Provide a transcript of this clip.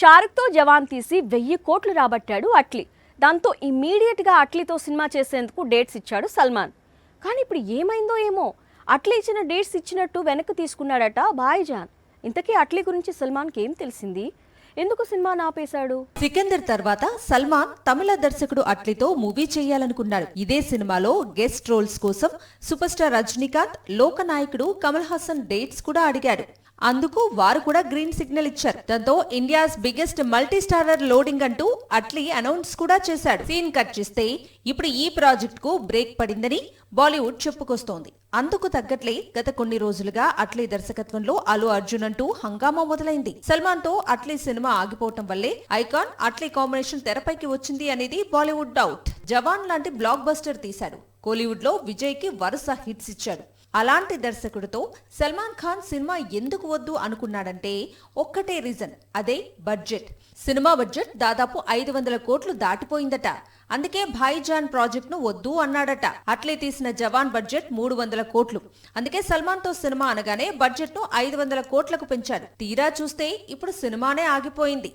షారుఖ్తో జవాన్ తీసి 1000 కోట్లు రాబట్టాడు అట్లీ. దాంతో ఇమ్మీడియట్గా అట్లీతో సినిమా చేసేందుకు డేట్స్ ఇచ్చాడు సల్మాన్. కానీ ఇప్పుడు ఏమైందో ఏమో, అట్లీ ఇచ్చిన డేట్స్ ఇచ్చినట్టు వెనక్కి తీసుకున్నాడట భాయిజాన్. ఇంతకీ అట్లీ గురించి సల్మాన్కి ఏం తెలిసింది? ఎందుకు సినిమా ఆపేశాడు? సికందర్ తర్వాత సల్మాన్ తమిళ దర్శకుడు అట్లీతో మూవీ చేయాలనుకున్నాడు. ఇదే సినిమాలో గెస్ట్ రోల్స్ కోసం సూపర్ స్టార్ రజనీకాంత్, లోకనాయకుడు కమల్ హాసన్ డేట్స్ కూడా అడిగాడు. అందుకు వారు కూడా గ్రీన్ సిగ్నల్ ఇచ్చారు. దాంతో India's biggest multi starrer loading అంటూ అట్లీ అనౌన్స్ కూడా చేశాడు. సీన్ కట్ చేస్తే ఇప్పుడు ఈ ప్రాజెక్ట్ కు బ్రేక్ పడిందని బాలీవుడ్ చెప్పుకొస్తోంది. అందుకు తగ్గట్లే గత కొన్ని రోజులుగా అట్లీ దర్శకత్వంలో అల్లు అర్జున్ అంటూ హంగామా మొదలైంది. సల్మాన్ తో అట్లీ సినిమా ఆగిపోవటం వల్లే ఐకాన్ అట్లీ కాంబినేషన్ తెరపైకి వచ్చింది అనేది బాలీవుడ్ డౌట్. జవాన్ లాంటి బ్లాక్ బస్టర్ తీశాడు. కోలీవుడ్ లో విజయ్ కి వరుస హిట్స్ ఇచ్చాడు. అలాంటి దర్శకుడితో సల్మాన్ ఖాన్ సినిమా ఎందుకు వద్దు అనుకున్నాడంటే ఒక్కటే రీజన్, అదే బడ్జెట్. సినిమా బడ్జెట్ దాదాపు 500 కోట్లు దాటిపోయిందట. అందుకే భాయిజాన్ ప్రాజెక్ట్ ను వద్దు అన్నాడట. అట్లే తీసిన జవాన్ బడ్జెట్ 300 కోట్లు. అందుకే సల్మాన్ తో సినిమా అనగానే బడ్జెట్ ను 500 కోట్లకు పెంచాడు. తీరా చూస్తే ఇప్పుడు సినిమానే ఆగిపోయింది.